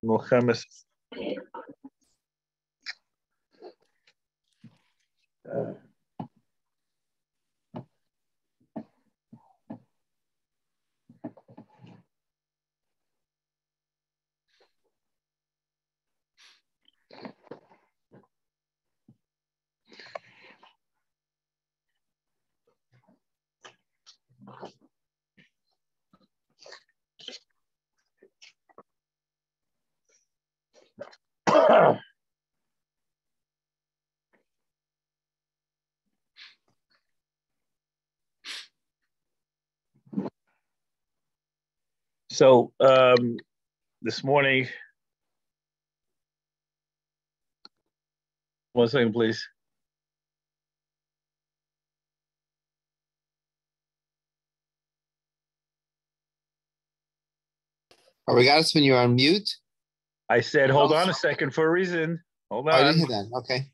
Milchemes. So this morning, one second, please. We got us when you're on mute. I said, hold on a second for a reason. Hold on. I didn't hear that. Okay.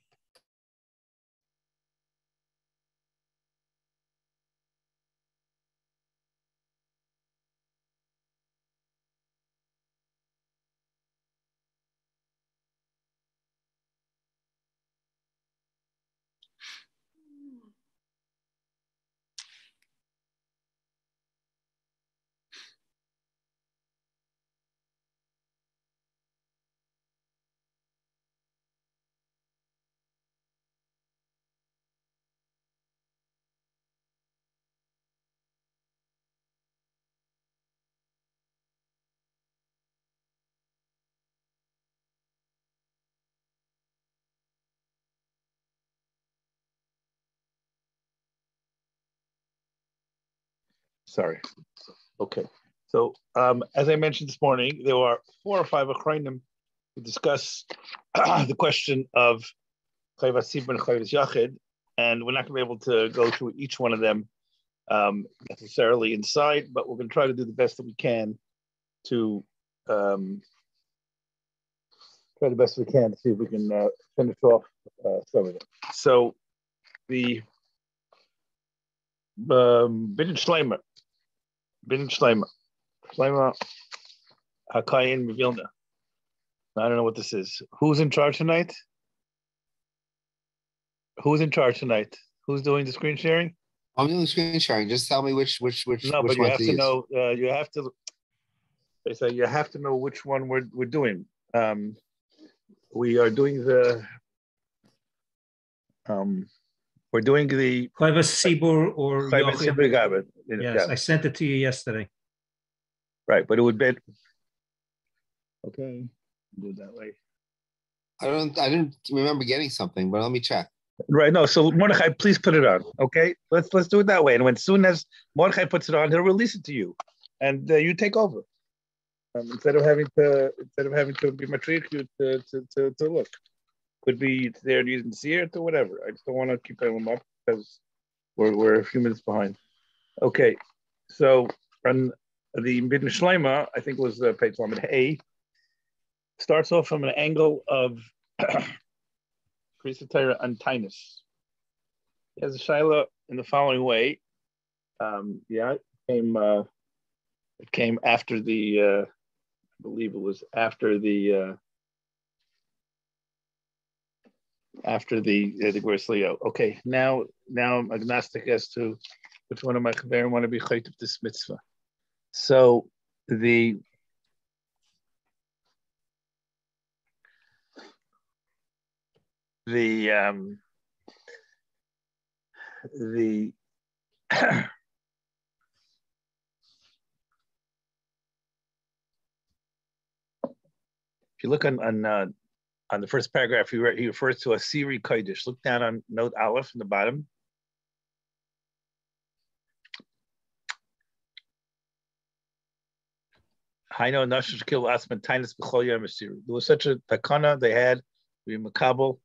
Sorry. Okay. So as I mentioned this morning, there are 4 or 5 Achronim to discuss the question of Chayvas Sibur and Chayvas Yachid, and we're not going to be able to go through each one of them necessarily inside, but we're going to try to do the best that we can to try the best we can to see if we can finish off some of them. So the Bidin Shlomo, Hakayin Vilna. I don't know what this is. Who's in charge tonight? Who's in charge tonight? Who's doing the screen sharing? I'm doing the screen sharing. Just tell me which. No, but you have to know. You have to. They say you have to know which one we're doing. We are doing the. We're doing the Chayvas Sibur or Yochid. Yes, I sent it to you yesterday. Right, but it would be okay. Do it that way. I didn't remember getting something, but let me check. Right, no. So Mordechai, please put it on. Okay, let's do it that way. And when soon as Mordechai puts it on, he'll release it to you, and you take over instead of having to be matric you to look. Could be it's there and you didn't see it or whatever. I just don't want to keep them up because we're a few minutes behind. Okay, so on the Bidin Shlomo, I think it was page Lamed Hey, starts off from an angle of Krias and Tainus. He has a shaila in the following way. It came after the I believe it was after the Gvurus Leo. Okay, now I'm agnostic as to which one of my chaverim want to be chayt of this mitzvah. So the if you look on the first paragraph, he refers to a Siri Kodesh. Look down on note Aleph in the bottom. There was such a takana they had. Makabel,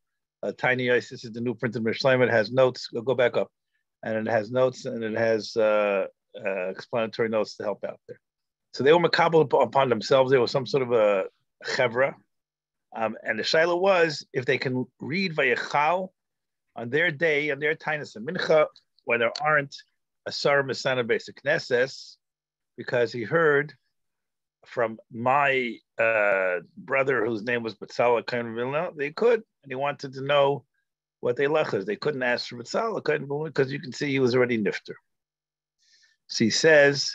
tiny ice. This is the new printed Mishlema. It has notes. Go back up, and it has notes and it has explanatory notes to help out there. So they were makabel upon themselves. They were some sort of a chevra. And the shaila was if they can read Vayechal on their day, on their Tainus and Mincha, when there aren't a Sar Masana basic Knesses, because he heard from my brother, whose name was Batzalel Kain Vilna, they could, and he wanted to know what they lachas. They couldn't ask for Batzalel Kain Vilna because you can see he was already nifter. So he says,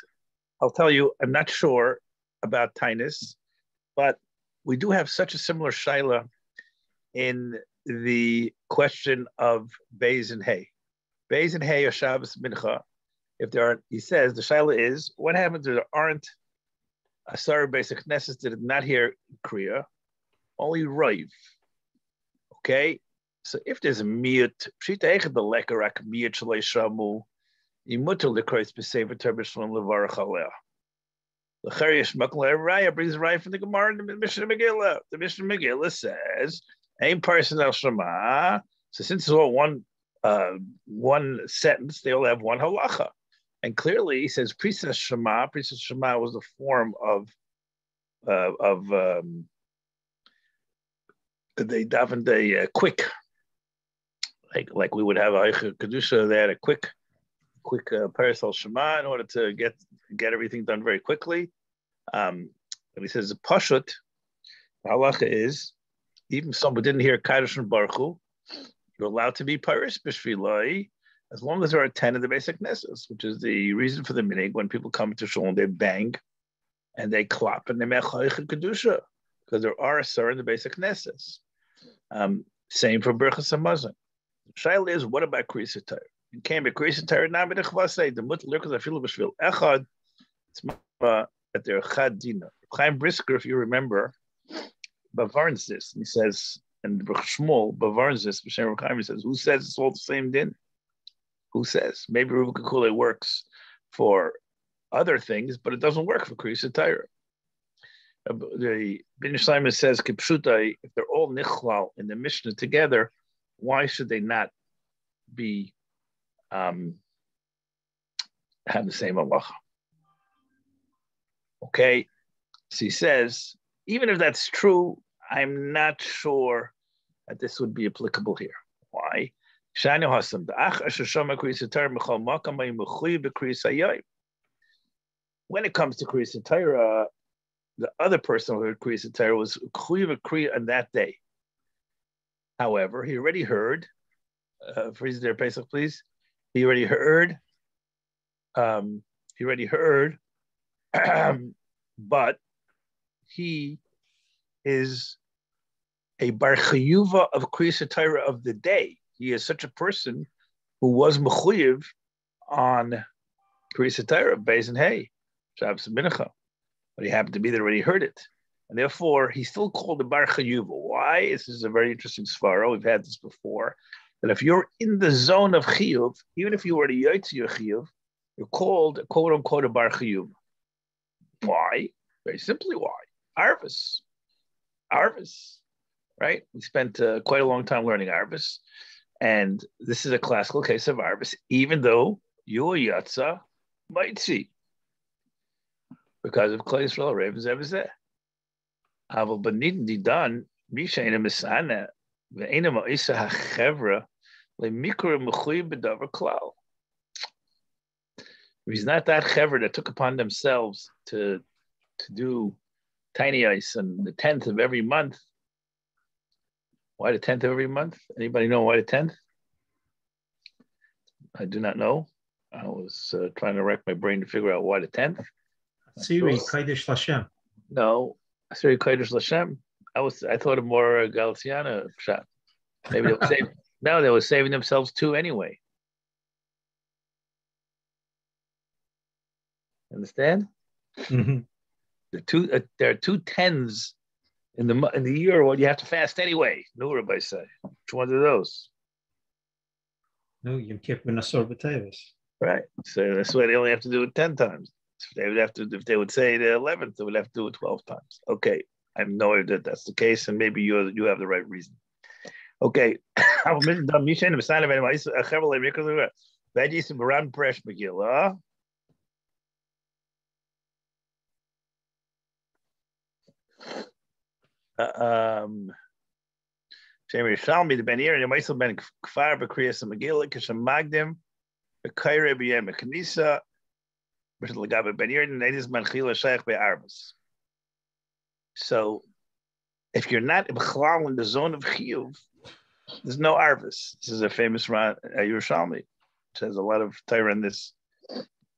I'll tell you, I'm not sure about Tainus, but we do have such a similar shaila in the question of Beis and Hay. Beis and Hay or Shabbos Mincha. If there aren't, he says, the shaila is, what happens if there aren't Asar basic Knesses that did not hear Kriya, only Raiv. Okay? So if there's a miyut, Pshita Echad the Lekarak miyut Shalei Shamu, Yimutul the Christ Besever Terbishon Levarach Aleh. The Charish Makla Raya brings Raya from the Gemara in the Mishnah Megillah. The Mishnah Megillah says, Ain Parson El Shema. So since it's all one sentence, they all have one halacha. And clearly, he says, Priestess Shema. Priestess Shema was the form of they davened a quick, like we would have a kedusha. They had a quick parasol Shema in order to get everything done very quickly. And he says the pashut, the halacha is, even if someone didn't hear Kaddish and Baruch Hu, you're allowed to be parish b'shvilai, as long as there are 10 of the basic nesses, which is the reason for the minig. When people come to shul, they bang and they clap and they make kedusha because there are a sir in the basic nesses. Same for berachas hamazon. The shaila is, what about Krias HaTorah? It came by Krias HaTorah, not by the chvasei. The mutal lurkas afilu b'shvil echad. It's at their chad dina. Chaim Brisker, if you remember, bavarns this. He says, and Shmuel bavarns this. B'shem Chaim, he says, who says it's all the same din? Who says? Maybe Ruva Kakule works for other things, but it doesn't work for Krias HaTorah. The Ben Shlomo says, Kipshutai, if they're all nichlal in the Mishnah together, why should they not be have the same halacha? Okay, so he says, even if that's true, I'm not sure that this would be applicable here. Why? When it comes to Krias HaTorah, the other person who heard Krias HaTorah was Kriya on that day. However, he already heard, freeze there, Pesach, please. He already heard, but he is a bar chiyuva of Krias HaTorah of the day. He is such a person who was mechuyev on Krias HaTorah, Beis and Hay, Shabbos and Mincha. But he happened to be there when he heard it. And therefore, he's still called the bar chiyuva. Why? This is a very interesting svara. We've had this before. That if you're in the zone of chiyuv, even if you were to yotzi your chiyuv, you're called, quote unquote, a bar chiyuva. Why? Very simply, why? Arvis, right? We spent quite a long time learning Arvis. And this is a classical case of Arvis, even though you yatsa might see. Because of Klal Yisrael, Ravens Evazeh. Aval Banidin Didan, Misha in a Misana, Ve'ena Ma'isa HaChevra, LeMikra Mechuy B'davar Klal. He's not that chevra that took upon themselves to do tiny ice on the 10th of every month. Why the 10th of every month? Anybody know why the 10th? I do not know. I was trying to rack my brain to figure out why the 10th. Siri, Kodesh Lashem. No, Siri Kodesh Lashem. I thought of more Galiciana shot. Maybe they were saving. No, they were saving themselves too anyway. Understand? Mm-hmm. There are two tens in the year when you have to fast anyway. No, Rabbi say. Which ones are those? No, Yom Kippur Nasor B'Teves. Right. So that's why they only have to do it 10 times. If they would say the 11th, they would have to do it 12 times. Okay. I know that that's the case, and maybe you have the right reason. Okay. Shemir Shalmi the Ben Aaron and Maisel Ben Kfar Bakrias and Megillah Kisham Magdim Bekaire B'Yem Kanisa Bishal Lagabe Ben Aaron and Edis Manchila Shaykh Be Arbus. So if you're not in the zone of chiyuv, there's no arvis. This is a famous Yerushalmi, which has a lot of Torah in this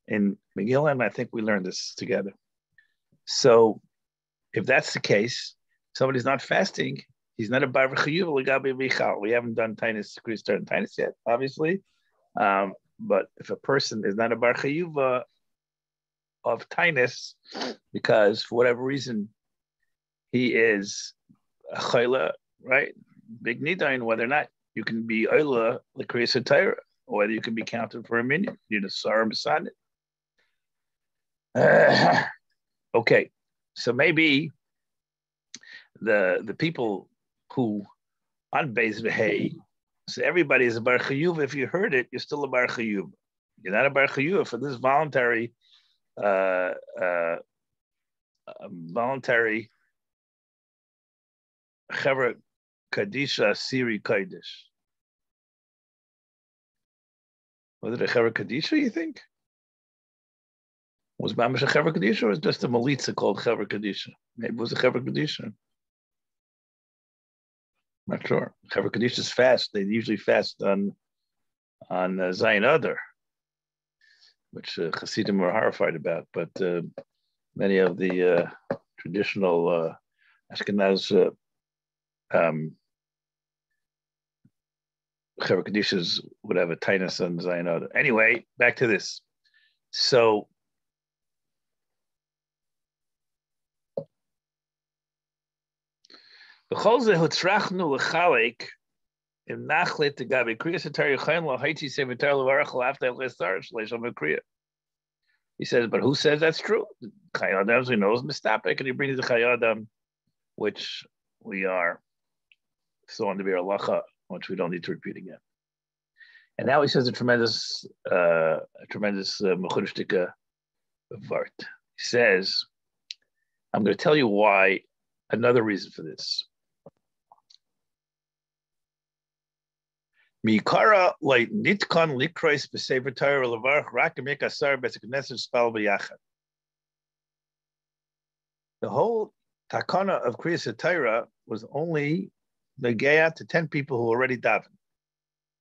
in Megillah, and I think we learned this together. So if that's the case, somebody's not fasting, he's not a bar v'chiyuv l'gabi v'chal. We haven't done Tainus, Krias and Tainus yet, obviously. But if a person is not a bar chiyuv of Tainus, because for whatever reason he is a chayla, right? Big nidain, whether or not you can be oila l'Krias HaTorah, or whether you can be counted for a minyan. You need a sar beside it. Okay, so maybe the people who on Beis V'Hei, so everybody is a bar chiyuv. If you heard it, you're still a bar chiyuv. You're not a bar chiyuv for this voluntary Chevra Kadisha Siri Kodesh. Was it a Chevra Kadisha, you think? Was Mamash a Chevra Kadisha, or was it just a Malitza called Chevra Kadisha? Maybe it was a Chevra Kadisha. Not sure. Chevra Kadisha's fast. They usually fast on Zayin Adar, which Hasidim were horrified about. But many of the traditional Ashkenaz Chevra Kadishas would have a Tainus on Zayin Adar. Anyway, back to this. So B'chol ze hutzrachnu l'chalek im nachlet gabi Krias HaTorah yochayin lo haiti sevitar levarach l'after l'estar shleisham v'kriya. He says, but who says that's true? Chayadam, we know is mistapek, and he brings the Chayadam, which we are so on to be our lacha, which we don't need to repeat again. And now he says a tremendous mechudishtika vart. He says, I'm going to tell you why. Another reason for this. Mikara like nitkan likrois b'sefer Torah levarach rak emik asar b'sekneset spal b'yachad. The whole takana of Krias HaTorah was only negaya to 10 people who already davened.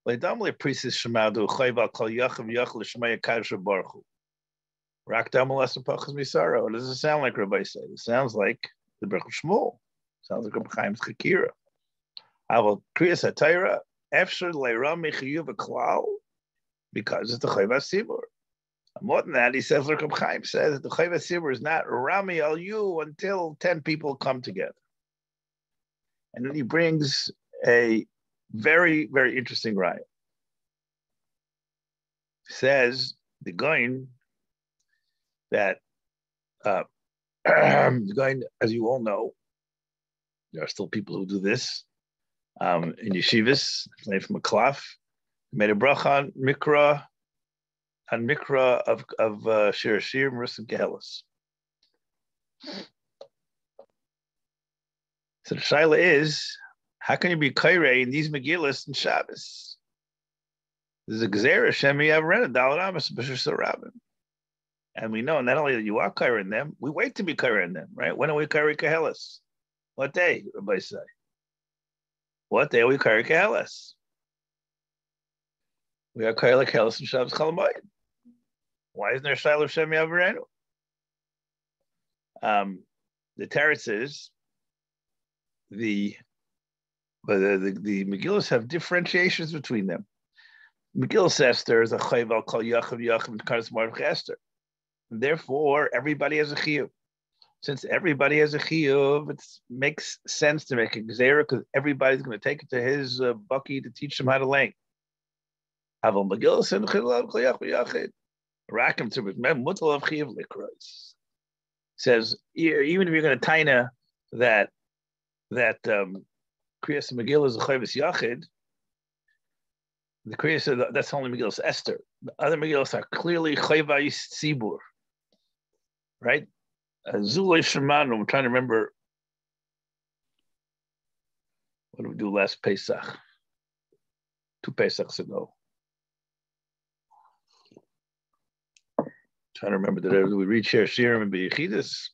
Le'damle prises shemadu chayva kol yachim yach l'shmaya kadosh baruch hu. Rak damle asapachas misara. What does it sound like, Rabbi said? It sounds like the Baruch Shmuel. Sounds like Rabbi Chaim's Chakira. Aval Krias HaTorah efshar le'ram mechiyuv v'klal, because it's the Chayva Sibur. More than that, he says, like Rabbi Chaim says, that the Chayva Sibur is not Rami al you until 10 people come together. And then he brings a very, very interesting raya. Says the Goin that the Goin, as you all know, there are still people who do this in yeshivas, from a klaf, made a bracha on mikra of Shiur Marissim Kehelis. So the shaila is, how can you be kairei in these megillas and Shabbos? There's a gzera shemi avrena dalad amas b'shur rabin, and we know not only that you are kairei in them, we wait to be kairei in them, right? When are we kairei Kehelis? What day, Rabbi say? What day are we kairei Kehelis? We are kairei Kehelis and Shabbos Chalamayim. Why isn't there shaila of shemi avrenu? The teretz is the Megillas have differentiations between them. Megillah Esther is a chayv al kol yachim yachim karas marv Esther. Therefore, everybody has a chiyuv. Since everybody has a chiyuv, it makes sense to make a gzeira because everybody's going to take it to his bucky to teach them how to lay. Aval Megillah said chayv kol yachim yachim rakim to mem mutal of chiyuv likros. Says even if you're going to taina that Krias Megillah is a chayvus yachid, the Krias that's only Megillah Esther. The other Megillas are clearly chayvus sibur, right? Zulay Shemanu. I'm trying to remember. What did we do last Pesach? 2 Pesachs ago. Trying to remember, did we read Shiur and B'Yechidus?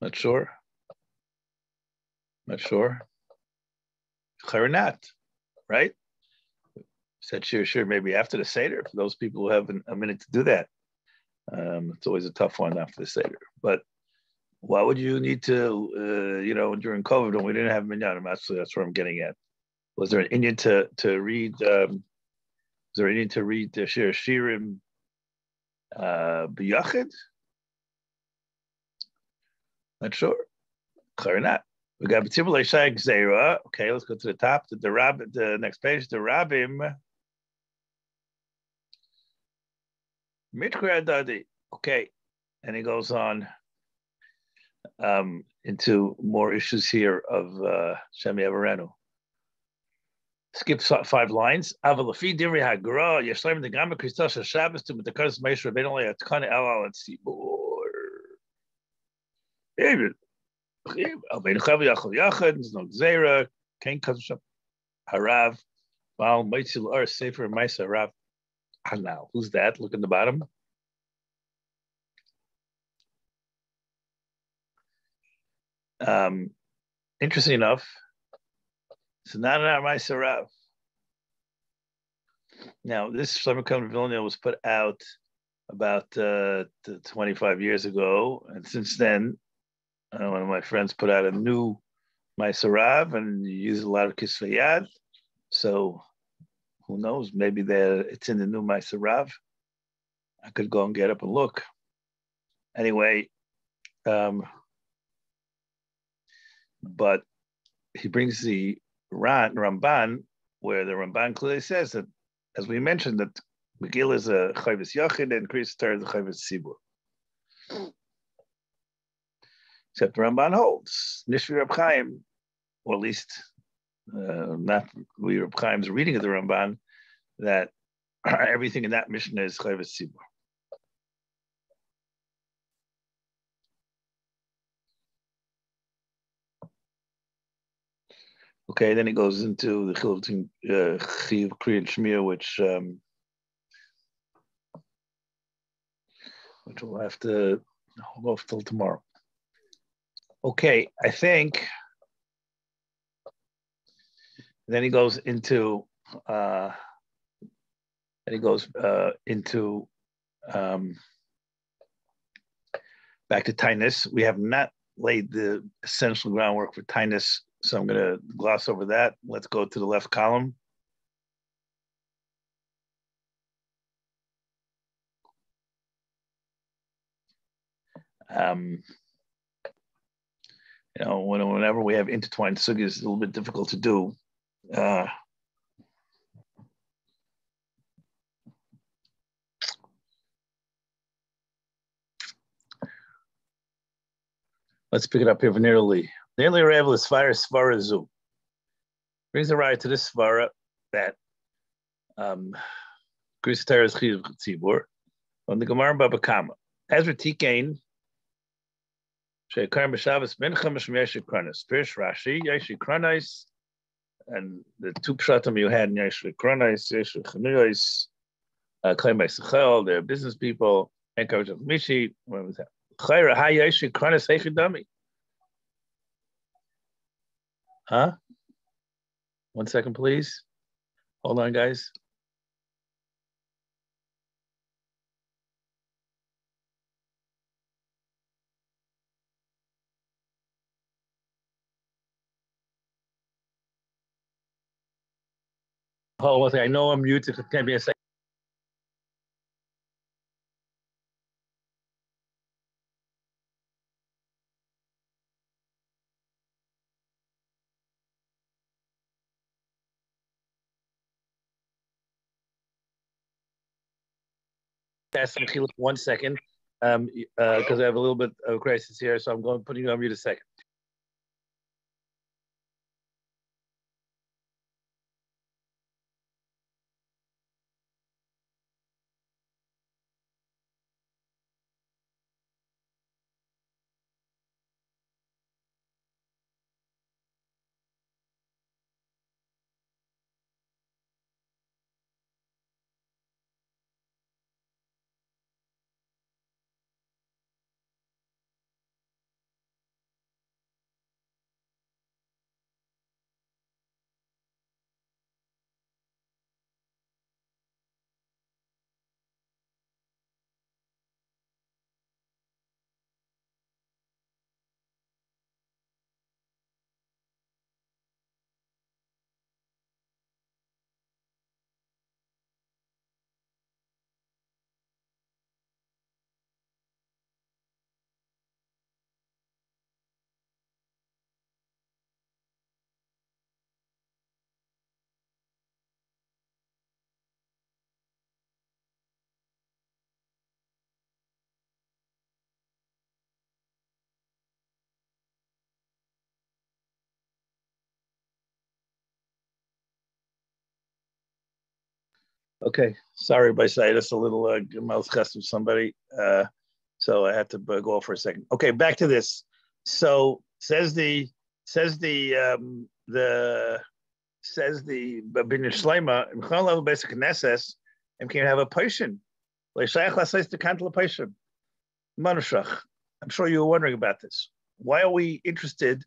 Not sure. Charinat, right? Said sure, maybe after the Seder, for those people who have a minute to do that. It's always a tough one after the Seder. But why would you need to, during COVID when we didn't have minyanim? Actually, that's where I'm getting at. Was there an Inyan to read? Was there an Inyan to read the Shirim b'yachid? Not sure. Charinat. We got B'tzibur Leishai Gzeira. Okay, let's go to the top. The next page. The Rabbim. Mitkra Dadi. Okay, and he goes on into more issues here of Shemi Avarenu. Skip 5 lines. Avalafi Diri Hagra. Yeshlaim the Gama Kristas Shabbos to the Kurz Meisher Benolay at Kana Elal at Sibor. David. There's no Zera, Kain Kazashab, Harav, Val, Maitzil, or Sefer, Maisa, Harav. Now, who's that? Look in the bottom. Interesting enough, it's not Maisa, Harav. Now, this Shlomo Kallah Vilna was put out about 25 years ago, and since then, one of my friends put out a new Maisarav and used a lot of Kisvayad. So who knows? Maybe it's in the new Maisarav. I could go and get up and look. Anyway, but he brings the Ramban, where the Ramban clearly says that, as we mentioned, that Megillah is a Chayvus Yachid and Krias is a Chayvus Sibur. Except the Ramban holds, Nishvi Reb Chaim, or at least not Reb Chaim's reading of the Ramban, that everything in that mission is Chayvus Sibur. Okay, then he goes into the Chilton Chiv Kriya Shmir, which we'll have to hold off till tomorrow. Okay, I think. Then he goes into. Back to Tainus. We have not laid the essential groundwork for Tainus, so I'm going to gloss over that. Let's go to the left column. Whenever we have intertwined sugyas, it's a little bit difficult to do. Let's pick it up here nearly. Nearly Ravel is fire Svara Zu. Brings the right to this Svara that Krias is Chiv Tzibur on the Gemara Baba Kama. Ezra Tikain. Sheikar B'Shabbos Mincha Mishmesh Krias. Pirish Rashi Yeshi Krias, and the two pshatim you had in Yeshi Krias, Yeshi Chanuyos, claimed by Sechel, they're business people. Encourage of Mishi. What was that? Chayra Hay Yeshi Krias Heichidami. Huh? 1 second, please. Hold on, guys. Hold on, I know I'm muted. It can't be a second. Ask 1 second, because I have a little bit of a crisis here, so I'm putting you on mute a second. Okay, sorry, by sight. That's a little mouth chest with somebody. So I had to go off for a second. Okay, back to this. So says the Bin Shlomo, in Chol level basic Knesses, and can have a patient. I'm sure you were wondering about this. Why are we interested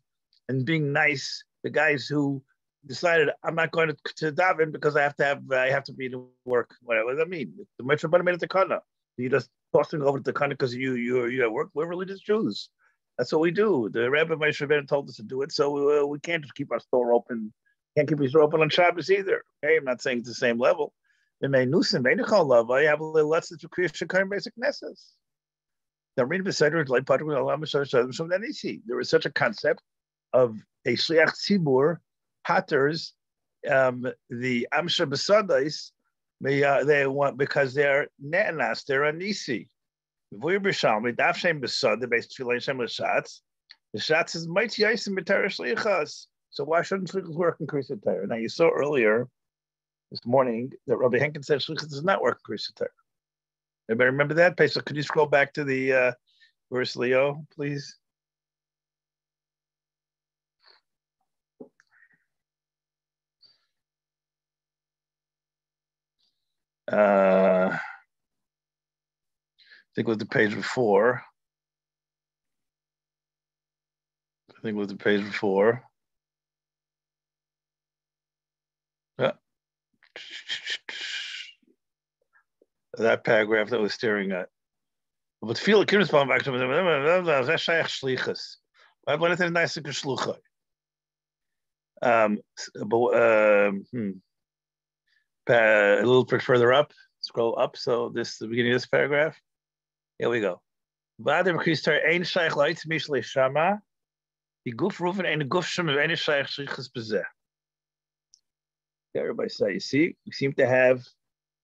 in being nice? The guys who decided I'm not going to daven because I have to be to work. What does that mean? The Metrobana made it to Kallah. You just tossing over to Kallah because you at work. We're religious Jews. That's what we do. The Rabbi Metrobana told us to do it, so we can't just keep our store open. Can't keep our store open on Shabbos either. Okay, I'm not saying it's the same level. I have a little lessons for Krias Shekayim basic Knesses. Now, read beside like there is such a concept of a shliach tzibur hatters the amsha besadais. They want because they're ne'anas, they're anisi. V'uy b'shalmi dafshem besad the base tefillah shem l'shatz. The shatz is mighty yisim b'tara shlichas. So why shouldn't shlichas work in Krias Torah? Now you saw earlier this morning that Rabbi Henkin said shlichus does not work in Krias Torah. Everybody remember that? Pesach, could you scroll back to the verse, Leo, please? I think it was the page before. Yeah. That paragraph that was staring at. But feel Kiris bomb back to me. That's Shaykh Shlichus. I want it nice to Shluchai. A little bit further up, scroll up. So this is the beginning of this paragraph. Here we go. Vadim Krias ein Shaykh lights mishle shama. The guf rufen ein guf shama ein Shaykh Shlichus bezeh. Everybody say, you see, we seem to have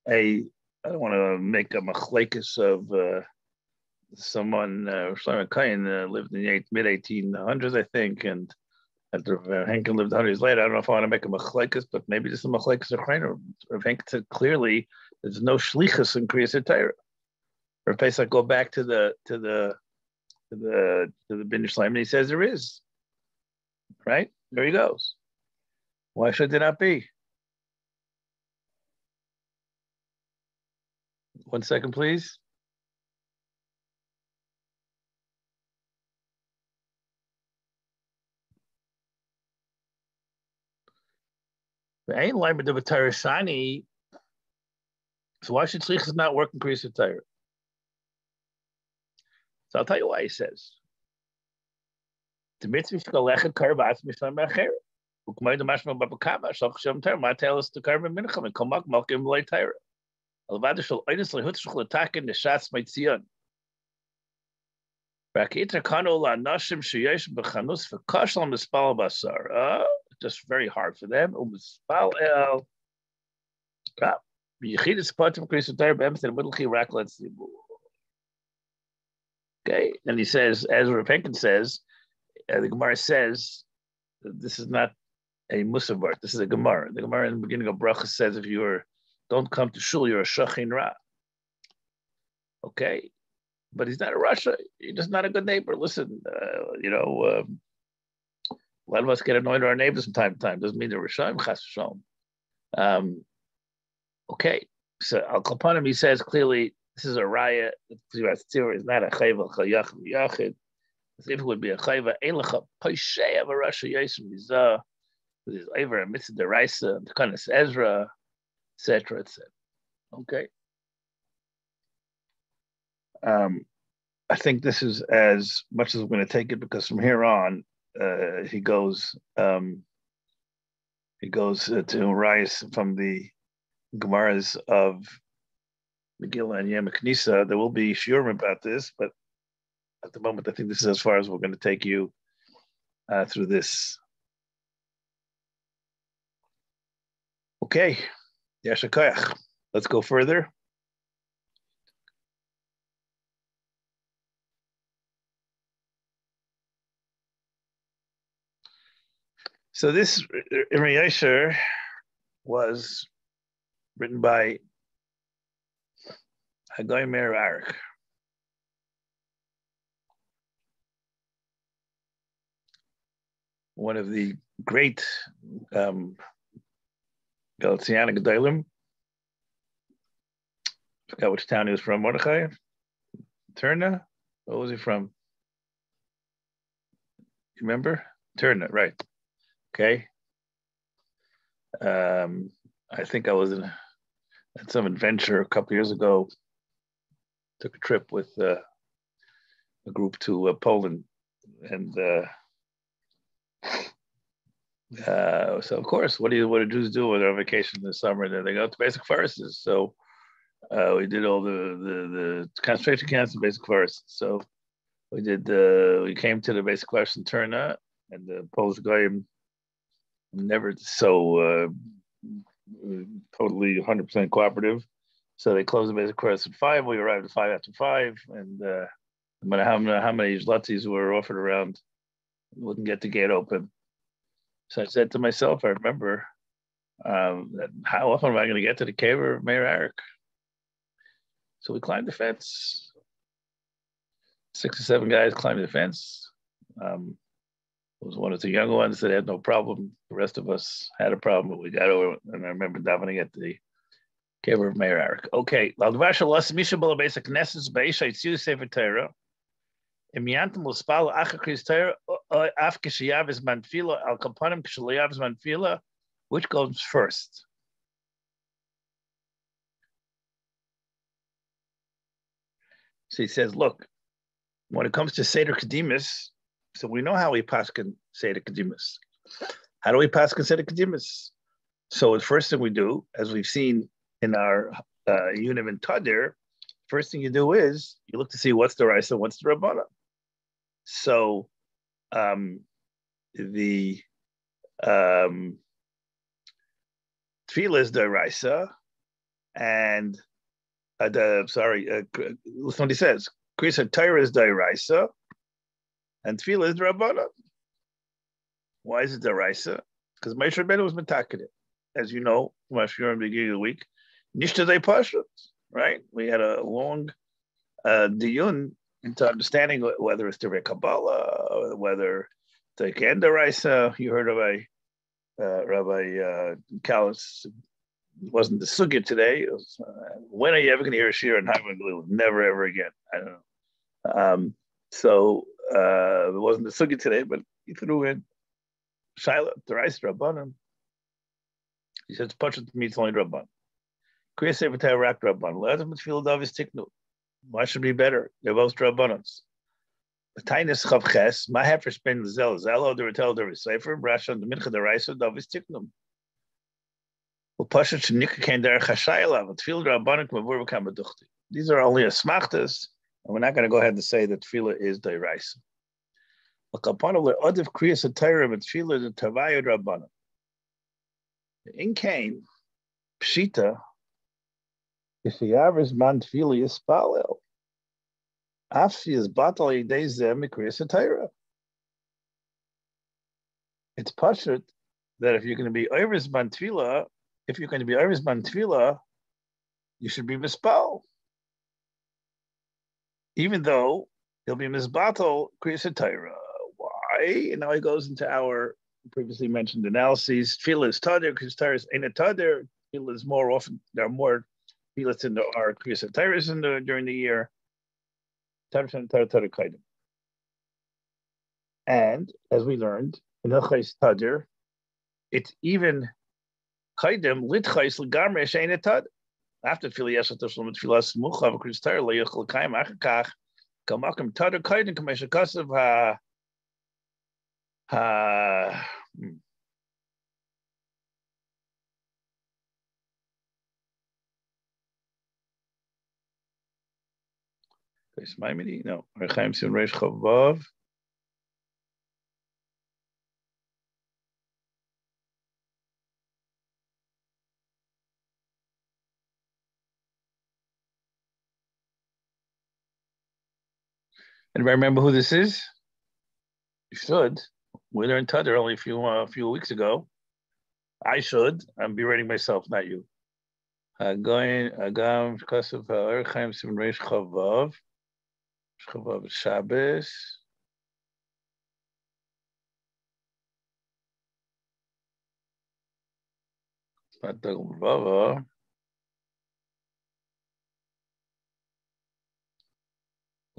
I don't want to make a machlekes of someone, Shlomo Kain lived in the mid-1800s, I think, and after Henkin lived 100 years later, I don't know if I want to make a machlekes, but maybe this is a machlekes of Chayner. Henkin said clearly there's no shlichus in Krias Torah. Or Pesach go back to the Bin Shlomo, and he says there is. Right? There he goes. Why should there not be? 1 second, please. Ain't line with the Torah shani. So why should shlichus not work in Krias Torah? So I'll tell you why he says. The mitzvah shkalechet karvas mishlam b'acher. Ukmay the mashma b'bakama shal chshem Torah. Ma tell us to karv minchem and komak malkim b'lay Torah. Alvada shal oidus lehutzach l'takin neshatz meitzion. Rakita kanu la'nashim sheyesh b'chanus v'kashal mispal basar. Just very hard for them. Umispal el. B'yichidus patim Krias Torah b'emes middle chirak letzibur. Okay, and he says, as Rabbi Henkin says, the Gemara says this is not a musavart. This is a Gemara. The Gemara in the beginning of Bracha says, if you don't come to shul, you're a shachin ra. Okay, but he's not a Rasha. He's just not a good neighbor. Listen, a lot of us get annoyed at our neighbors from time to time. Doesn't mean they're Rishayim chas v'shalom. Okay, so Al Kapanim, he says clearly this is a raya. Tzivur is not a chayva chayach v'yachid. If it would be a chayva, ein lecha paishei of a Rasha yisum mizah. With his over a mitzvah deraisa, the Kanas Ezra, etc., etc. Okay. I think this is as much as we're going to take it because from here on, he goes to rise from the Gemaras of Megillah and Yom Knisa. There will be shiurim about this, but at the moment, I think this is as far as we're going to take you through this. Okay, Yarchei. Let's go further. So this Yarchei was written by Hagoy Meir Arik. One of the great Galatianic Gedolim. I forgot which town he was from. Mordechai? Turna? What was he from? You remember? Turna, right. Okay. I think I was at some adventure a couple years ago. Took a trip with a group to Poland, and so of course, what do Jews do with their vacation this summer? They go to basic forces. So we did all the concentration camps and basic forces. So we came to the basic forces in Turna, and the Polish guy never so totally 100% cooperative. So they closed the basic course at 5. We arrived at 5 after 5, and no matter how many zlotys were offered around, wouldn't get the gate open. So I said to myself, I remember, how often am I going to get to the cave of Meir Arik? So we climbed the fence. 6 or 7 guys climbed the fence. It was one of the younger ones that had no problem. The rest of us had a problem, but we got over it. And I remember davening at the cave of Meir Arik. Okay. Which goes first? So he says, look, when it comes to Seder Kedimus, so we know how we paskin Seder Kedimus. How do we paskin Seder Kedimus? So the first thing we do, as we've seen in our Yunim and Tadir, first thing you do is you look to see what's the Raisa, what's the Rabbana. So the Tefillah is the Raisa, and listen what he says. Krias HaTorah is the Raisa, and Tefillah is the Rabbana. Why is it the Raisa? Because Moshe Rabbeinu was metakin it. As you know, from our Shiur in the beginning of the week, Nishta Dei Pashut, right? We had a long diyun into understanding whether it's the Kabbalah, or whether the Kenda Raisa. You heard of Rabbi Kallah. It wasn't the sugya today. It was, when are you ever going to hear a shiur in Haimon? Never, ever again. I don't know. It wasn't the sugya today, but he threw in Shaila, the Reis Rabbanim. He says, Pashut means only Rabban. Krias Sefer Rak Rabban. Let them feel Davis Tiknu. Why should be better? They're both Rabbanans. The Tainis Chavches, my heifer spend the Zel, Zelo, the Retel, the Sefer, Brashan, the Mincha, the Reis, Davis Tiknu. These are only a smachtas, and we're not going to go ahead and say that tefillah is deraisa. In Cain, pshita, if the average man tefillah is spalel, afsi is batal yidei krias hatayra. It's pashut that if you're going to be oivers man tefillah, if you're going to be oivers man tefillah, you should be mispal. Even though he'll be misbatal krias hatayra. Why? And now he goes into our previously mentioned analyses. Tefillah is tadir, krias hatayra is ain't a tadir. Tefillah is more often, there are more tefillahs in our krias hatayras during the year. And as we learned in Hilchos Tadir, it's even Kaidim litchais legamre shein etad. After tefillah yeshat tefillah tefillah smucha v'krias hatayra lo yichol kaim achakach kamakim tadir kaidim kamesh kasav ha. No, Rechaim Sin Reish Chavav. Anybody remember who this is? You should. We learned Tadir only a few weeks ago. I should. I'm berating myself, not you. Going agam because of Erchaim Sim Reish Chavav Shabbos.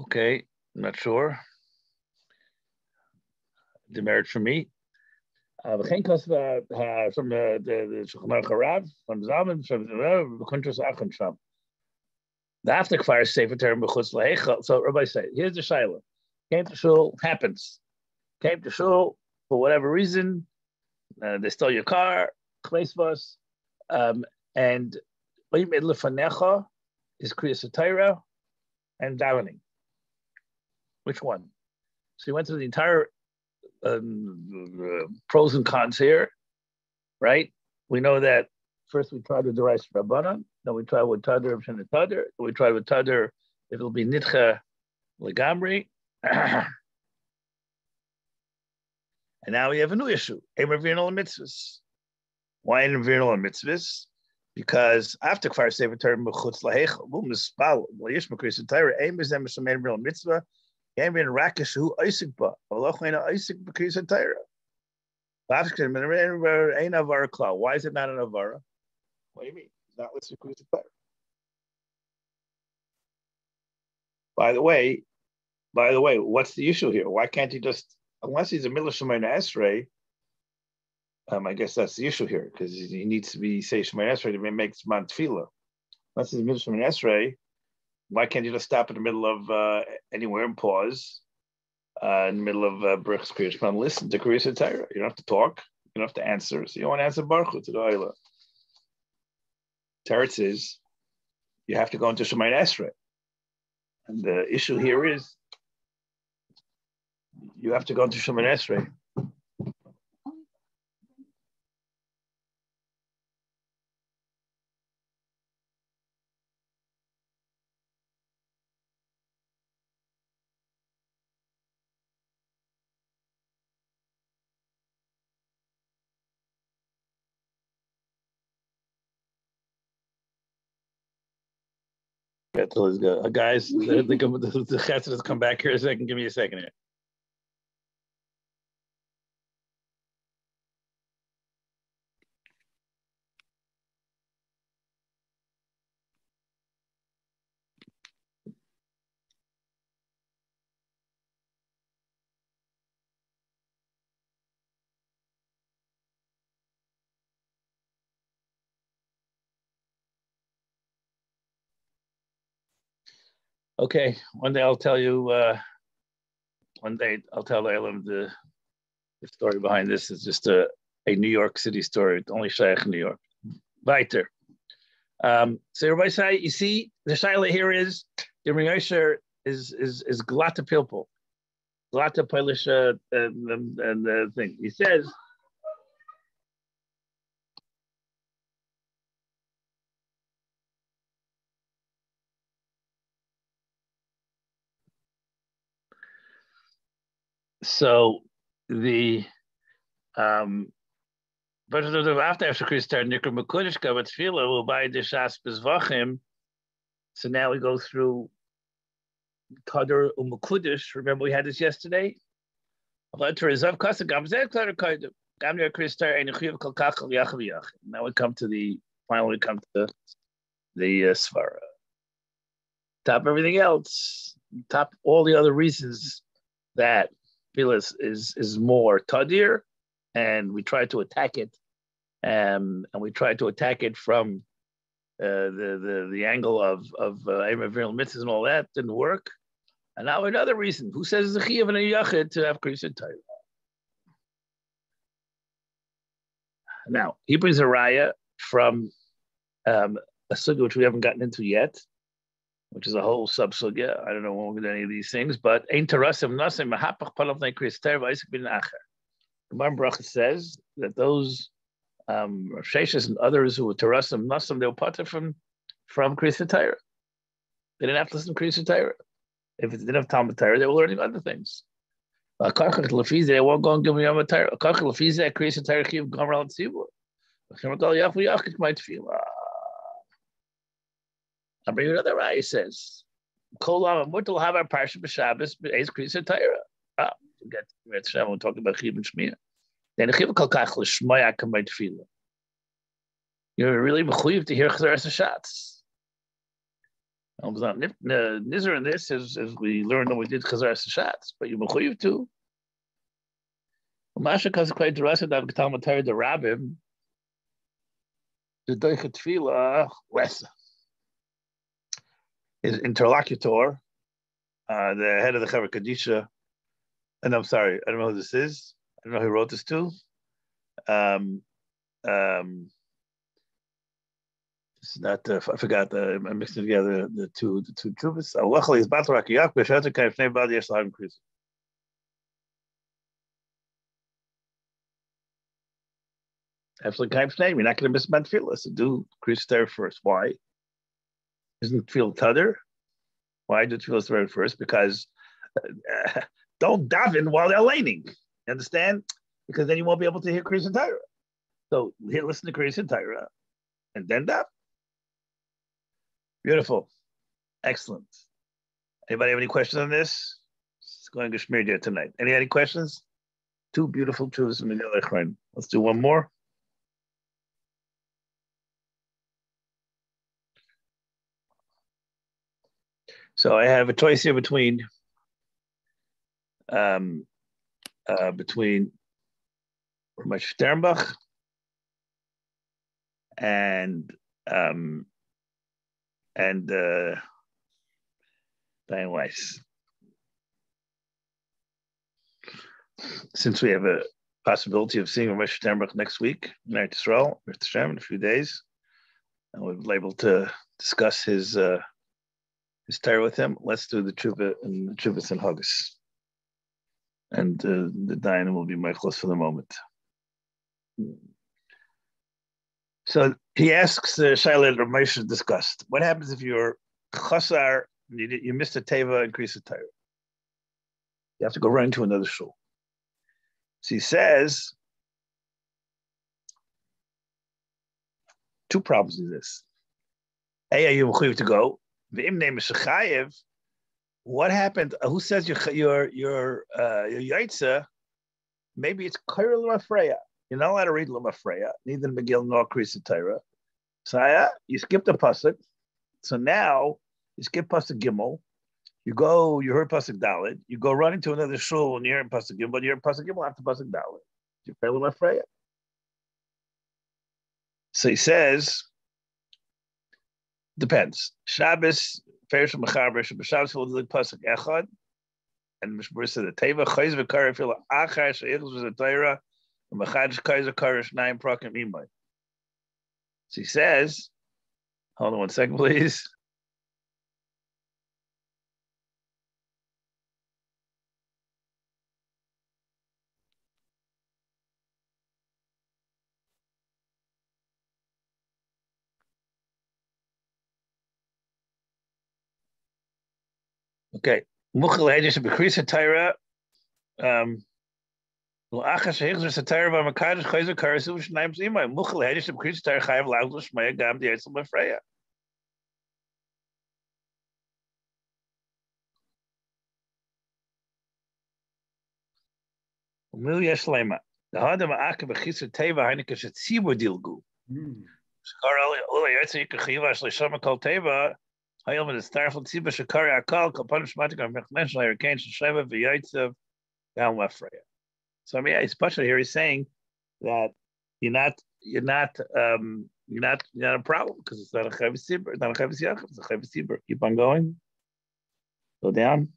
Okay, I'm not sure. Demerit for me. Geen kost from the Shulchan Aruch from Zalman from the Kuntras Achon Sham. The after fire safer term b'chutz lahechel. So Rabbi said, here's the shaila. Came to shul, happens. Came to shul for whatever reason. They stole your car, chleisvos, and oimid lefanecha is Krias HaTorah and davening. Which one? So he went through the entire pros and cons here, right? We know that first we tried with the rice rabbanon, then we tried with tader and tader, we tried with tader if it'll be nitcha legamri, and now we have a new issue. Mitzvahs. Why in mitzvahs? Because after kfar sefer term b'chutz lahechel, boom mispal layish makris Torah aim is them some mitzvah. Can't be in rakish who isik ba. Allah chayna isik b'kris Torah. Why is it not an avara? What do you mean? It's not listed Krias HaTorah. By the way, what's the issue here? Why can't he just, unless he's a Milah Shemayna Esrei, I guess that's the issue here, because he needs to be say Shemayna Esrei to make Zman Tefillah. Unless he's a Milah Shemayna Esrei, why can't you just stop in the middle of anywhere and pause? In the middle of Brich's Krias HaTorah, listen to Krias HaTorah. You don't have to talk. You don't have to answer. So you don't want to answer Baruch Hu to the Oila. Teretz is you have to go into Shemayna Esrei. And the issue here is you have to go into Shemayna Esrei. Guys, the Chesed come back here a second. Give me a second here. Okay, one day I'll tell you. One day I'll tell Elam the story behind this. It's just a New York City story. It's only Shaykh in New York. Weiter. So everybody say, you see, the shaila here is the Yarchei is glata pilpul, glata pilisha, and the thing. He says. So the after Krias HaTorah Nikra Mekudishka but Tefillah will buy the Shas Bezvachim. So now we go through Kader Umekudish. Remember we had this yesterday. Now we come to the Svara. Top everything else. Top all the other reasons that Tefillah is more tadir, and we try to attack it, and we try to attack it from the angle of Eivim mitzvahs and all that didn't work. And now another reason: who says it's a chiyuv and a yachid to have Krias HaTorah? Now he brings a raya from a sugya which we haven't gotten into yet, which is a whole sub-sugya. I don't know when we'll get any of these things, but ein tarasim nasim mahapach palavnei Krias HaTorah v'isik bin acher. The Gemara Bracha says that those Sheshes and others who were tarasim nasim, they were parted from Krias HaTorah. They didn't have to listen to Krias HaTorah. If they didn't have Talmud Torah, they were learning other things. They won't go and give me Yom Torah. Krias HaTorah chiyuv gomer al tzibur. I'll bring you another raya says, Kallah mutal have our parsha b'Shabbos b'eis Krias HaTorah. We'll talk about Chiv and Shmiya. Then the Chiv kol kach l'shmoya kamay tefillah. You're really mechuyev to hear Chazaras HaShatz. Nizar in this, as we learned when we did Chazaras HaShatz, but you're mechuyev to. Masha kazakay derasa dav getal matari the Rabbim, the doicha tefillah lessa. His interlocutor, the head of the Chaver Kadisha, and I'm sorry, I don't know who this is. I don't know who wrote this to. It's not. I forgot. I'm mixing together the two tubas. Luckily, it's Batrak Yak. But Shatter kind of name body is Laim Krias. Absolutely, kind of name. You're not going to miss Manfila. So do Krias there first. Why? Isn't Tefillah Tadr? Why do Tefillah Tadr first? Because don't daven while they're laning. You understand? Because then you won't be able to hear Krias and Torah. So here, listen to Krias and Torah, and then daven. Beautiful, excellent. Anybody have any questions on this? It's going to Shmir there tonight. Any questions? Two beautiful truths from the other. Let's do one more. So I have a choice here between Rabbi Sternbach and Diane Weiss. Since we have a possibility of seeing Rabbi Sternbach next week in Eretz Yisrael, in a few days, and we'll be able to discuss his Torah with him, let's do the Tshuva and the Tshuvas and Haggis. And the Diane will be my close for the moment. So he asks Shaila that Moshe discussed. What happens if you're chasar, you missed a teva and Krias HaTorah? You have to go run to another shul. So he says, two problems with this. A, are you mechuyev to go? What happened? Who says your yaitza? Maybe it's kair l'mafreya. You're not allowed to read l'mafreya, neither Megillah nor Krias HaTorah. So you skipped a pasuk. So now you skip pasuk Gimel. You heard pasuk Dalet. You go running to another shul and you hear pasuk Gimel. You hear pasuk Gimel after pasuk Dalet. You're kair l'mafreya. So he says, depends. Shabbos, Ferish Mechaber, Shabbos will do pasuk Echad, and Mishmur said the Teva Chayz v'Kara Fila Achar Sheichus v'Zatayra, and Mechadish Kaiser Karish Nine Prakim Imay. So he says, hold on 1 second, please. Okay. Muchal Hedish Krias HaTorah. L'achas sheichus HaTorah v'Makadosh Chayzer Karasu v'Shnayim Zimai. Muchal Hedish Krias HaTorah Chayav Lagl Shmaya Gam D'Yetzel B'Freya. Umil Yesh Lema. The Hadam Ha'akav B'Chis HaTeva Heineke Shetzibur Dilgu. Shkar Ola Yetzel Yikachiva Shleshama Kol Teva. Hayom is starful tziba shakari akal kapan shmatik on mechnesh la'erkein shesheva v'yaitzev down lefreya. So I mean, it's partially here. He's saying that you're not a problem because it's not a chavis sibur, not a chavis yachim, it's a chavis sibur. Keep on going. Go down.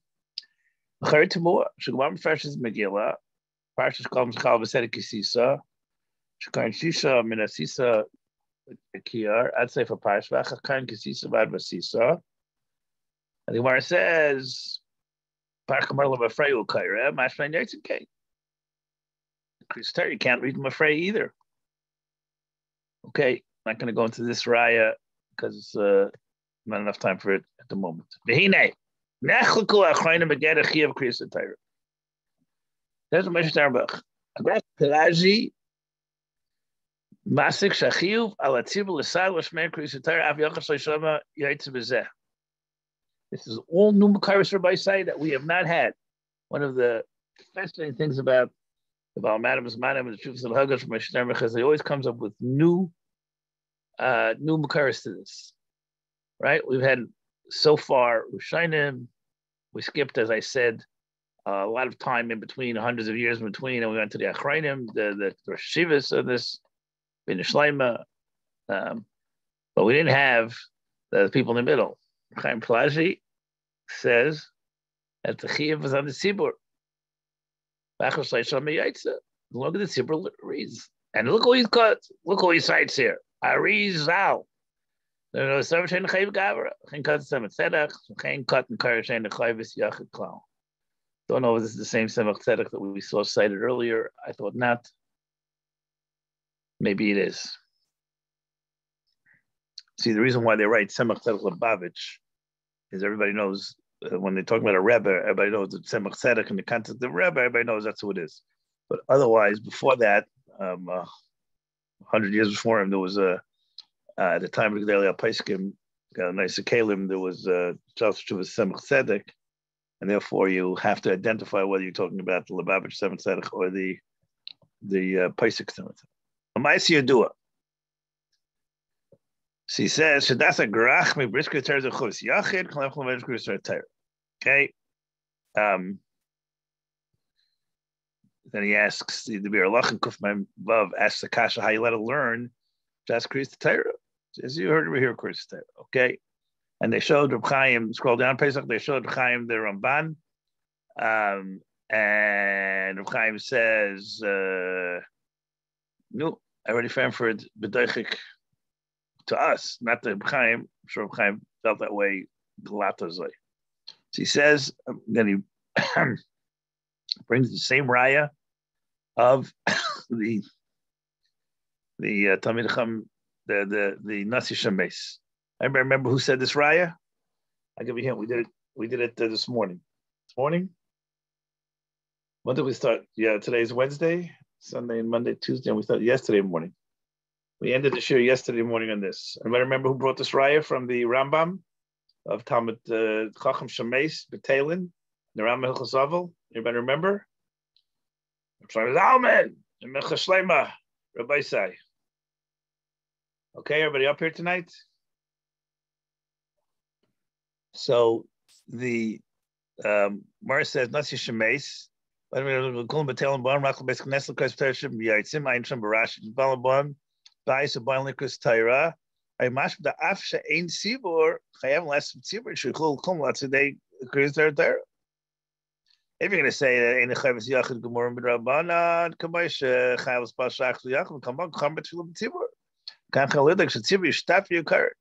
L'chari tamua shegmar mefreshes Megillah. Parshas Kol Mishchal v'Seder Kisisa. Shekarin Shisha min Asisa. Kiyar, I'd say for Parshva, Chakain Kisisa Vad Vasisa. And the Gemara says, Parkamar Lavafreyu Kaira, Mashman Yertzin Kate. Krias HaTorah, you can't read Mafrey either. Okay, I'm not going to go into this raya because not enough time for it at the moment. Inyanei, Nechlekul Achrayim Beged Achiyav Krias HaTorah. There's a Moshe Sternbach. Agrat Pelazi. Masik Shachiyuv ala tzibur l'sad l'shmer Krias HaTorah av Yarchei Shlomo Yarchei b'zeh. This is all new Makaris Rabbi say that we have not had. One of the fascinating things about the Baal Madam's Madam and the Shuvas al-Haggash from Mishnah because he always comes up with new Makaris to this. Right? We've had so far Rishonim. We skipped, as I said, a lot of time in between, hundreds of years in between, and we went to the Achrayim, the Shivas of this, Ben Shlomo, but we didn't have the people in the middle. Chaim Plaji says that the Chiyuv is on the Tzibur. Look at the Tzibur reads. And look what he's got. Look what he cites here. Arizal. Don't know if this is the same Semach Tzedek that we saw cited earlier. I thought not. Maybe it is. See, the reason why they write Semach Tzedek Lubavitch is everybody knows when they talk about a Rebbe, everybody knows that Semach Tzedek in the context of Rebbe, everybody knows that's who it is. But otherwise, before that, 100 years before him, there was at the time of the Gedaliah Paiskim, got a nice Kalim, there was Charles Semach Tzedek, and therefore you have to identify whether you're talking about the Lubavitch Semach Tzedek or the Paisik Semach Tzedek. Amaisi Yadua. She says, "Shadasa grach me brisker terz achus yachid klem klem brisker ter." Okay. Then he asks the Bir Lachin Kufman Vav asks the Kasha how you let her learn just Krias Torah. As you heard over here, Krias Torah. Okay. And they showed Reb Chaim, scroll down Pesach, they showed Reb Chaim the Ramban. And Reb Chaim says, no, I already transferred B'deichik to us, not to Reb Chaim. I'm sure Reb Chaim felt that way. So he says, then he brings the same raya of the Talmid Chacham, the Nasi Shemes. I remember who said this raya. I'll give you a hint. We did it this morning. This morning? When did we start? Yeah, today's Wednesday, Sunday, and Monday, Tuesday, and we started yesterday morning. We ended the shiur yesterday morning on this. Anybody remember who brought this raya from the Rambam of Talmud Chacham Shemes B'Talin, the Rambam Hilchos Aval? Anybody remember? Rabbi say. Okay, everybody up here tonight? So the Mara says Nasi Shemes. I mean, call him B'Talin Bar Rachel Beis Knesset Krias Torah B'Yitzim Ayin Shem Barash Balabon Ba'is Abayin Krias Torah. I mash the Af She'Ein Tzibur Chayav Less Tzibur Sheichul Kum Latzidei Krias Torah. If you're going to say that in the Chavis Yachid Gemorim B'Rabbanan Kamosh Chayav Spashach Yachid Kamon Kam B'Tfilah B'Tzibur Kan Chalidak Shetzibur Yishtaf Yukar.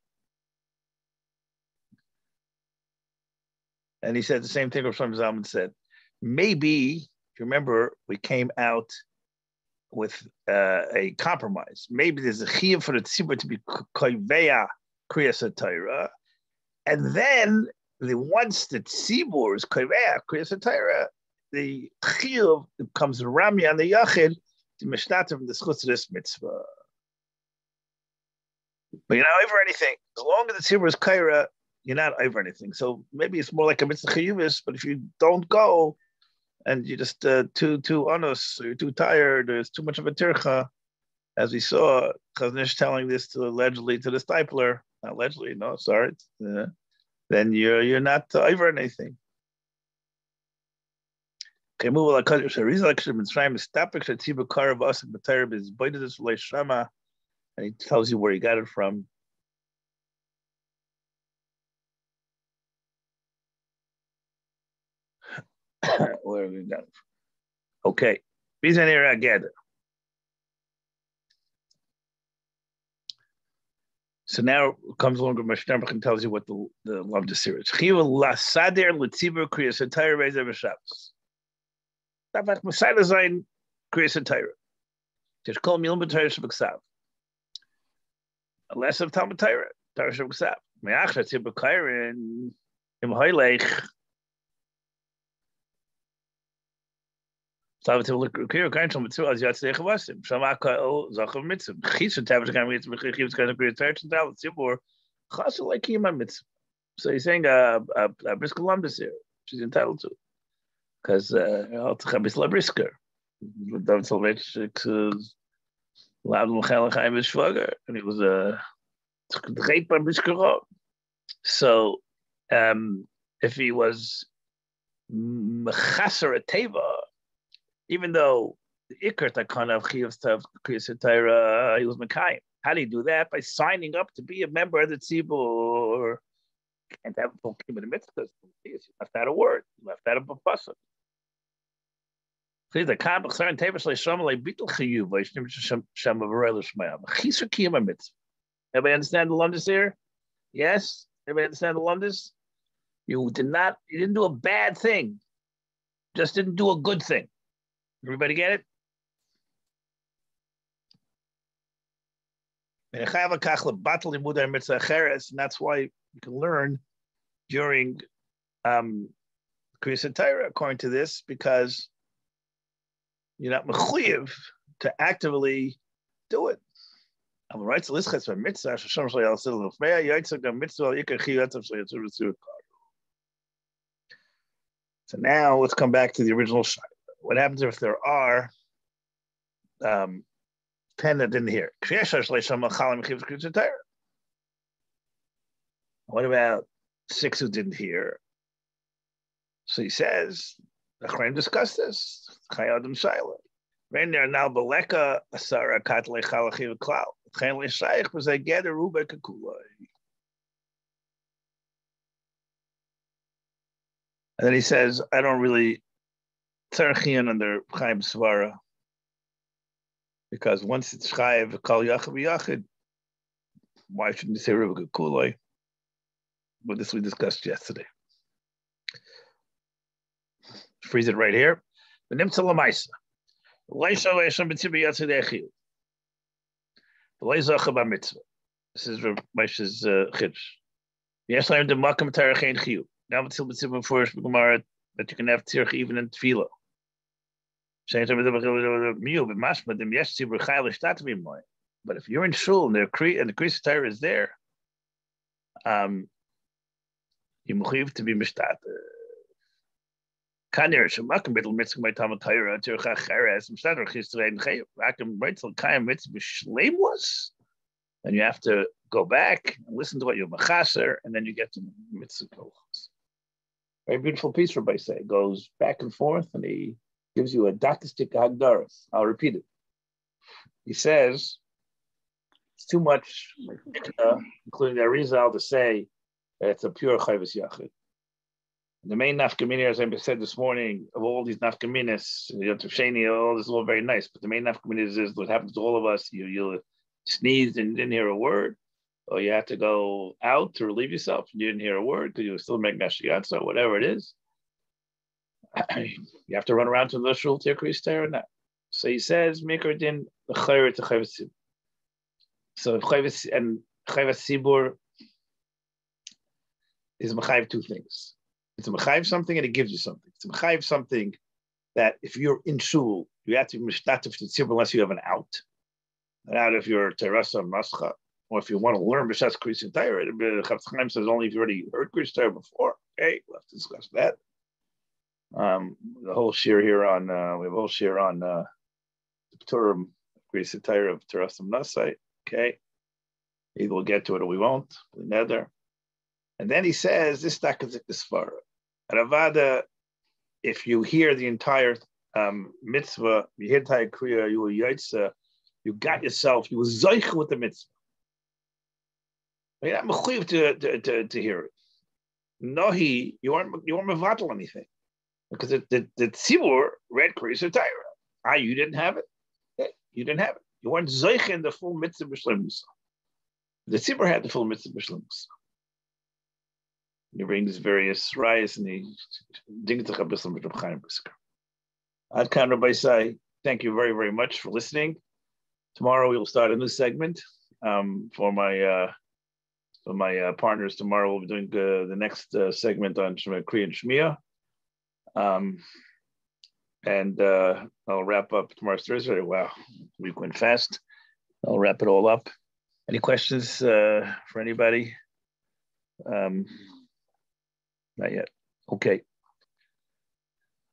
And he said the same thing Rav Zalman said. Maybe, if you remember, we came out with a compromise. Maybe there's a chiyuv for the tzibur to be koiveya Krias HaTorah, and then once the tzibur is koiveya Krias HaTorah, the chiyuv becomes rami on the yachid to mishnater from the schutz of this mitzvah. But you're not over anything. As long as the tzibur is kaira, you're not over anything. So maybe it's more like a mitzvah chiyuvis, but if you don't go and you're just too honest, or you're too tired, or it's too much of a tircha, as we saw, Chaznish telling this allegedly to the stipler, not allegedly, no, sorry, then you're not over anything. Okay, move on. And he tells you where he got it from. Where we got it from? Okay. So now it comes along with Mashtabach and tells you what the love to series. Chiyuv lasader l'tzibur Krias HaTorah be'ezer b'Shabbos. Tavach Messiah zayin Krias HaTorah. Tishkol milim b'Torah sheb'ksav. Less of Talmud Torah sheb'ksav. Me'ach l'tzibur kairin im hoylech. So to look here, kind of mitzvah as Yarchei Chavasim. Shamaka o zachav mitzvah. Chisha tavish kind of mitzvah. Chiv's kind of great church and that Tzibur. Chassul like him mitzvah. So he's saying a brisker lumdus here. She's entitled to, because Chabis la brisker. David Salvechik's loud l'chalach ha'im shvager, and he was a great by brisker. So if he was mechaser a teva, even though the ikar takana of chiyuv tav krias HaTorah, he was mekayim. How do you do that? By signing up to be a member of the tzibur. And have a full kiyum of the mitzvahs. You left out a word. You left out a pasuk. Please, the kam b'chsar and tevish leisham leibitul chiyuv leishnim shem avarei l'shmayam. Chisur kiyum of mitzvah. Everybody understand the lumdus here? Yes. Everybody understand the lumdus? You didn't do a bad thing. Just didn't do a good thing. Everybody get it? And that's why you can learn during Krias HaTorah, according to this, because you're not mechuyev to actively do it. So now let's come back to the original shayla. What happens if there are 10 that didn't hear? What about 6 who didn't hear? So he says, the Chayim discussed this. Chayim Shaila. When they're now beleka asara katle chalachiv klau. Chayin leishayich was a gather ruba kakulai. And then he says, I don't really tzarchian under Chaim Svara, because once it's chayiv kal yachid b'yachid, why shouldn't you say ruba kakulai? But this we discussed yesterday. Freeze it right here. This is Moshe's chiddush. Yes, I'm the makam tarach ein chiyuv. Now it's still before Gemara that you can have tzirch even in tefillah. But if you're in shul and the Krias HaTorah is there, you mechuyev to be mishtat. Kanir shemakam b'tel mitzvah by Talmud Torah tircha cheres mishtat orchis rein chayev. Akim reitzal kayim mitzvah shleimos, and you have to go back and listen to what you're mechaser, and then you get to mitzvah kochos. Very beautiful piece, Rabbi say. It goes back and forth, and he gives you a dakistik hagdaras. I'll repeat it. He says it's too much, including the Arizal, to say that it's a pure chayvus yachid. The main nafkamina, as I said this morning, of all these nafkaminas, all this is all very nice, but the main nafkamina is what happens to all of us. You sneezed and didn't hear a word, or you had to go out to relieve yourself and you didn't hear a word because you were still making nashiyatza, whatever it is. You have to run around to the shul to your Krias HaTorah now. So he says, Mikra din the chayr to chayvus sibur. So chayvus and chayvus sibur is mechayiv two things. It's a mechayiv something and it gives you something. It's a mechayiv something that if you're in shul, you have to be mishtatif to tzibur unless you have an out. An out if you're terasa mascha, or if you want to learn b'shas Krias HaTorah. Chafetz Chaim says only if you already heard Krias HaTorah before. Okay, we'll have to discuss that. The whole shiur here on we have a whole shiur on the HaTorah Krias HaTorah of terasa masai. Okay, either we'll get to it or we won't. Nether. And then he says, this takazik the svara. Ravada, if you hear the entire mitzvah, you hear the entire kriya, you were yaitza, you got yourself, you were zoich with the mitzvah. You're not mechuyev to hear it. No, you weren't mevatel anything. Because the tzibur read Krias HaTorah. You didn't have it. Yeah, you didn't have it. You weren't zoich in the full mitzvah b'shlemus. The tzibur had the full mitzvah b'shlemus. He brings various rayas and he dings the chabislam with Reb Chaim Brisker. Ad kan Rabbi say, thank you very, very much for listening. Tomorrow we will start a new segment for my partners. Tomorrow we'll be doing the next segment on Kriya and Shmiya. And I'll wrap up tomorrow's Thursday. Wow, week went fast. I'll wrap it all up. Any questions for anybody? Not yet. Okay.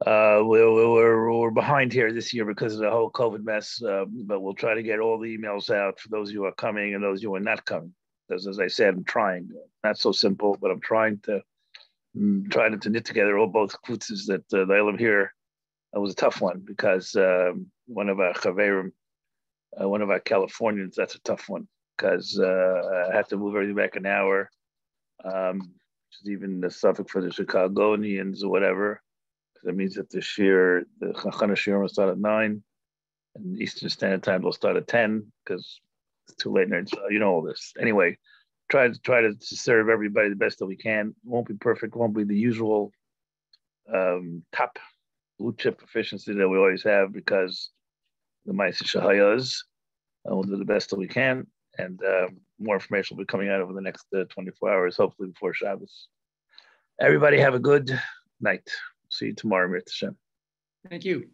We're behind here this year because of the whole COVID mess, but we'll try to get all the emails out for those who are coming and those who are not coming. As I said, I'm trying. Not so simple, but I'm trying to knit together all both klutzes that the Elam here. It was a tough one because one of our chaverim, one of our Californians, that's a tough one because I had to move everything back an hour. Which is even the suffix for the Chicagoans or whatever. That means that the Hachana Shiur will start at 9, and Eastern Standard Time will start at 10 because it's too late now. So you know all this. Anyway, try to serve everybody the best that we can. Won't be perfect. Won't be the usual top blue chip efficiency that we always have because the Ma'aseh Shahayas. We'll do the best that we can, and more information will be coming out over the next 24 hours, hopefully before Shabbos. Everybody have a good night. See you tomorrow, Mir Hashem. Thank you.